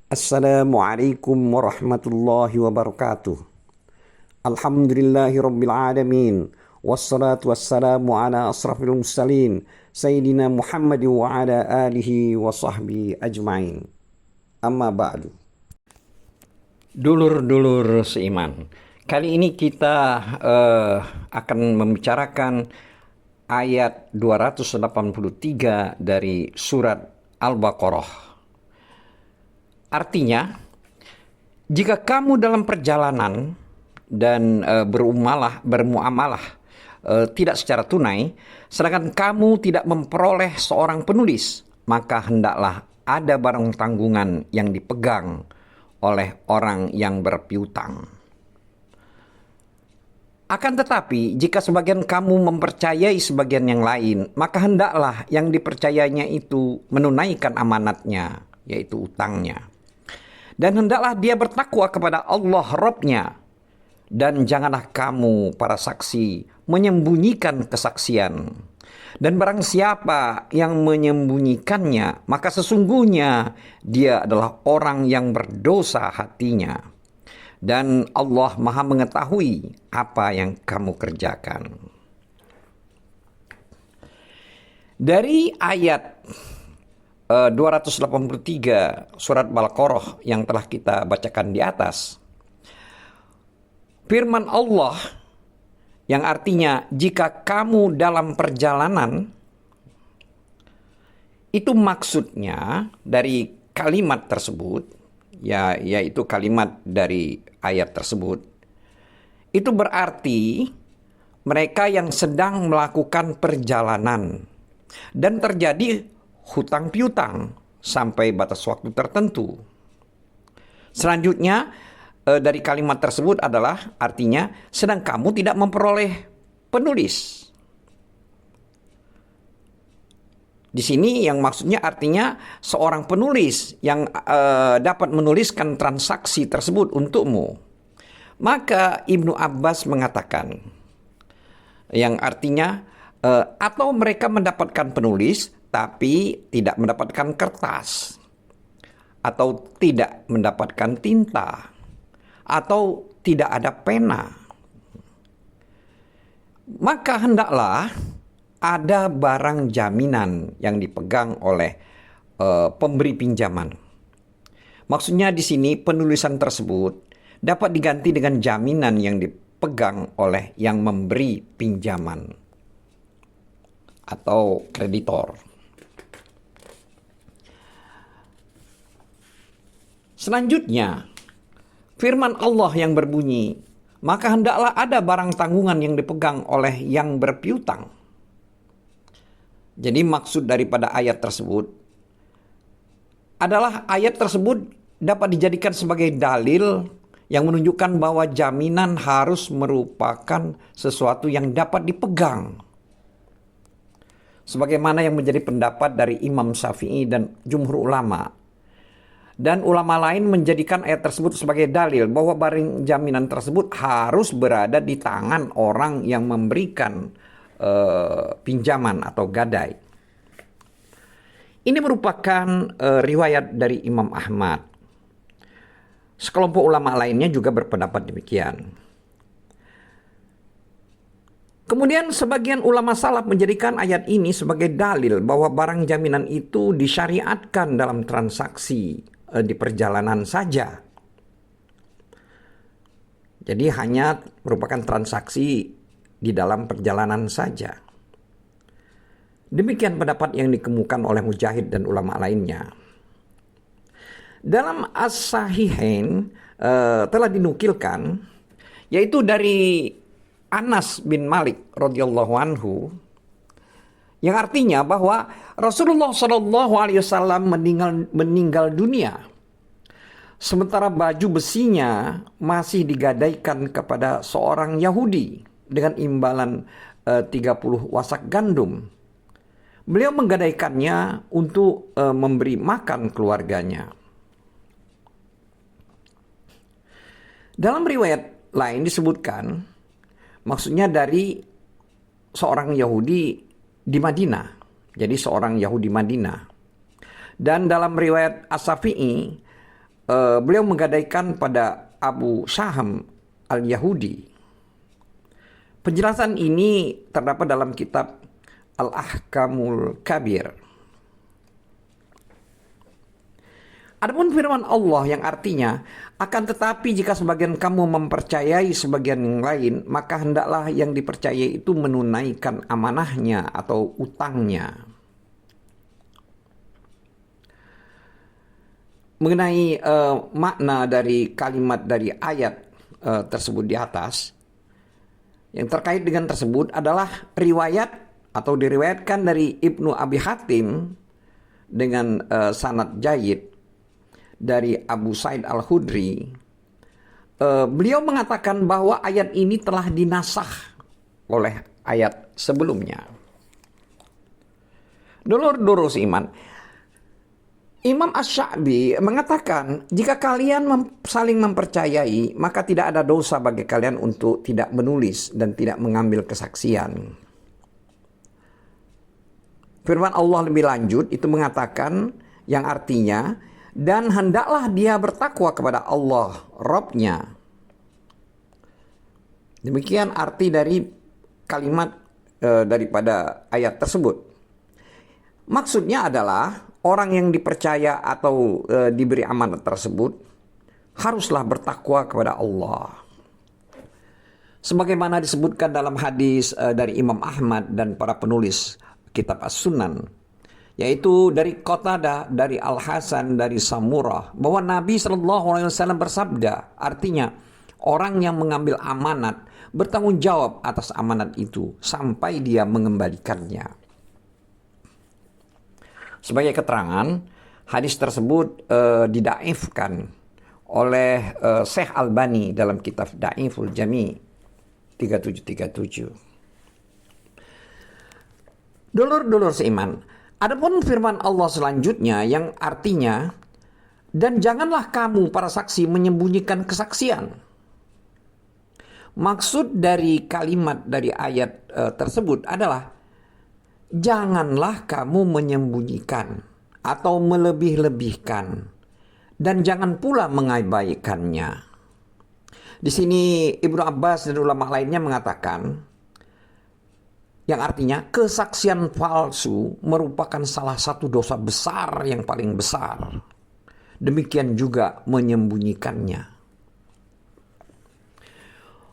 Assalamualaikum warahmatullahi wabarakatuh. Alhamdulillahi rabbil alamin. Wassalatu wassalamu ala asrafil mursalin Sayyidina Muhammad wa ala alihi wa sahbihi ajma'in. Amma ba'du. Dulur-dulur seiman, kali ini kita akan membicarakan ayat 283 dari surat Al-Baqarah. Artinya, jika kamu dalam perjalanan dan bermuamalah tidak secara tunai, sedangkan kamu tidak memperoleh seorang penulis, maka hendaklah ada barang tanggungan yang dipegang oleh orang yang berpiutang. Akan tetapi, jika sebagian kamu mempercayai sebagian yang lain, maka hendaklah yang dipercayainya itu menunaikan amanatnya, yaitu utangnya. Dan hendaklah dia bertakwa kepada Allah Rabb-Nya. Dan janganlah kamu para saksi menyembunyikan kesaksian. Dan barang siapa yang menyembunyikannya, maka sesungguhnya dia adalah orang yang berdosa hatinya. Dan Allah Maha mengetahui apa yang kamu kerjakan. Dari ayat 283 surat Al-Baqarah yang telah kita bacakan di atas, firman Allah yang artinya jika kamu dalam perjalanan, itu maksudnya dari kalimat tersebut, yaitu kalimat dari ayat tersebut, itu berarti mereka yang sedang melakukan perjalanan dan terjadi hutang piutang sampai batas waktu tertentu. Selanjutnya dari kalimat tersebut adalah artinya sedang kamu tidak memperoleh penulis. Di sini yang maksudnya artinya seorang penulis yang dapat menuliskan transaksi tersebut untukmu. Maka Ibnu Abbas mengatakan yang artinya atau mereka mendapatkan penulis tapi tidak mendapatkan kertas, atau tidak mendapatkan tinta, atau tidak ada pena. Maka hendaklah ada barang jaminan yang dipegang oleh pemberi pinjaman. Maksudnya di sini penulisan tersebut dapat diganti dengan jaminan yang dipegang oleh yang memberi pinjaman atau kreditor. Selanjutnya, firman Allah yang berbunyi, maka hendaklah ada barang tanggungan yang dipegang oleh yang berpiutang. Jadi maksud daripada ayat tersebut adalah ayat tersebut dapat dijadikan sebagai dalil yang menunjukkan bahwa jaminan harus merupakan sesuatu yang dapat dipegang. Sebagaimana yang menjadi pendapat dari Imam Syafi'i dan jumhur ulama. Dan ulama lain menjadikan ayat tersebut sebagai dalil bahwa barang jaminan tersebut harus berada di tangan orang yang memberikan pinjaman atau gadai. Ini merupakan riwayat dari Imam Ahmad. Sekelompok ulama lainnya juga berpendapat demikian. Kemudian sebagian ulama salaf menjadikan ayat ini sebagai dalil bahwa barang jaminan itu disyariatkan dalam transaksi di perjalanan saja. Jadi hanya merupakan transaksi di dalam perjalanan saja. Demikian pendapat yang dikemukakan oleh Mujahid dan ulama lainnya. Dalam As-Sahihain telah dinukilkan, yaitu dari Anas bin Malik radhiyallahu anhu, yang artinya bahwa Rasulullah SAW meninggal dunia, sementara baju besinya masih digadaikan kepada seorang Yahudi dengan imbalan 30 wasak gandum. Beliau menggadaikannya untuk memberi makan keluarganya. Dalam riwayat lain disebutkan, maksudnya dari seorang Yahudi di Madinah. Jadi seorang Yahudi Madinah. Dan dalam riwayat As-Syafi'i beliau menggadaikan pada Abu Syaham al-Yahudi. Penjelasan ini terdapat dalam kitab Al-Ahkamul Kabir. Adapun firman Allah yang artinya, akan tetapi jika sebagian kamu mempercayai sebagian yang lain, maka hendaklah yang dipercayai itu menunaikan amanahnya atau utangnya. Mengenai makna dari kalimat dari ayat tersebut di atas, yang terkait dengan tersebut adalah riwayat atau diriwayatkan dari Ibnu Abi Hatim dengan sanad jayyid dari Abu Sa'id Al-Khudri. Beliau mengatakan bahwa ayat ini telah dinasakh oleh ayat sebelumnya. Dulur-dulur seiman, Imam Asy-Sya'bi mengatakan, jika kalian saling mempercayai, maka tidak ada dosa bagi kalian untuk tidak menulis dan tidak mengambil kesaksian. Firman Allah lebih lanjut itu mengatakan, yang artinya, dan hendaklah dia bertakwa kepada Allah, Rabb-nya. Demikian arti dari kalimat daripada ayat tersebut. Maksudnya adalah orang yang dipercaya atau diberi amanat tersebut haruslah bertakwa kepada Allah. Sebagaimana disebutkan dalam hadis dari Imam Ahmad dan para penulis kitab As-Sunan, yaitu dari Qatadah, dari Al-Hasan, dari Samurah, bahwa Nabi SAW bersabda, artinya orang yang mengambil amanat bertanggung jawab atas amanat itu sampai dia mengembalikannya. Sebagai keterangan, hadis tersebut didaifkan oleh Syekh Albani dalam kitab Daiful Jami 3737. Dulur-dulur seiman, adapun firman Allah selanjutnya yang artinya, dan janganlah kamu para saksi menyembunyikan kesaksian. Maksud dari kalimat dari ayat tersebut adalah, janganlah kamu menyembunyikan atau melebih-lebihkan, dan jangan pula mengabaikannya. Di sini Ibnu Abbas dan ulama lainnya mengatakan, yang artinya kesaksian palsu merupakan salah satu dosa besar yang paling besar. Demikian juga menyembunyikannya.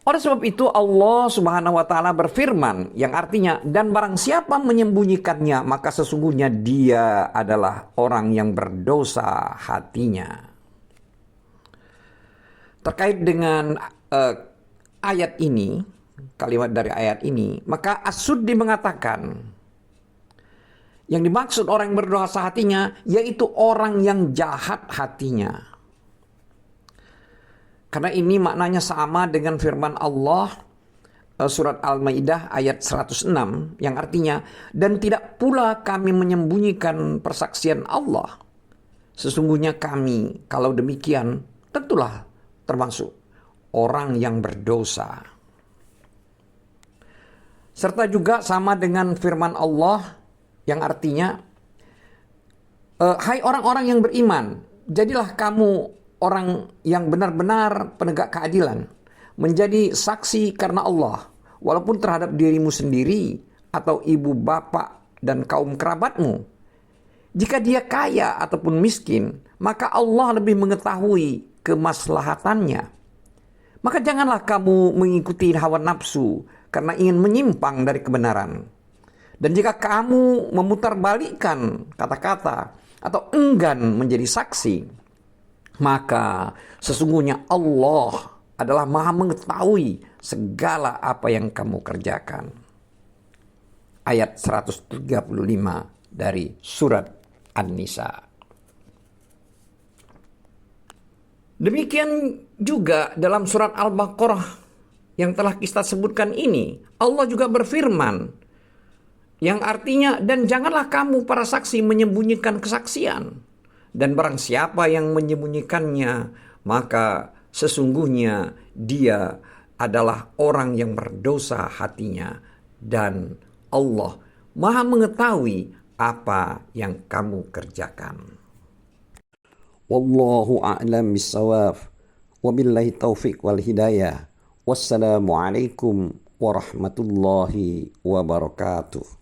Oleh sebab itu Allah Subhanahu wa taala berfirman yang artinya, dan barang siapa menyembunyikannya maka sesungguhnya dia adalah orang yang berdosa hatinya. Terkait dengan ayat ini, kalimat dari ayat ini, maka As-Suddi mengatakan yang dimaksud orang yang berdosa hatinya yaitu orang yang jahat hatinya. Karena ini maknanya sama dengan firman Allah surat Al-Maidah ayat 106 yang artinya, dan tidak pula kami menyembunyikan persaksian Allah. Sesungguhnya kami kalau demikian tentulah termasuk orang yang berdosa. Serta juga sama dengan firman Allah yang artinya, hai orang-orang yang beriman, jadilah kamu orang yang benar-benar penegak keadilan, menjadi saksi karena Allah, walaupun terhadap dirimu sendiri atau ibu bapak dan kaum kerabatmu. Jika dia kaya ataupun miskin, maka Allah lebih mengetahui kemaslahatannya. Maka janganlah kamu mengikuti hawa nafsu karena ingin menyimpang dari kebenaran. Dan jika kamu memutarbalikkan kata-kata atau enggan menjadi saksi, maka sesungguhnya Allah adalah Maha mengetahui segala apa yang kamu kerjakan. Ayat 135 dari surat An-Nisa. Demikian juga dalam surat Al-Baqarah yang telah kita sebutkan ini, Allah juga berfirman yang artinya, dan janganlah kamu para saksi menyembunyikan kesaksian. Dan barang siapa yang menyembunyikannya, maka sesungguhnya dia adalah orang yang berdosa hatinya. Dan Allah Maha mengetahui apa yang kamu kerjakan. Wallahu a'lam bissawab. Wabillahi taufiq wal hidayah. Wassalamualaikum warahmatullahi wabarakatuh.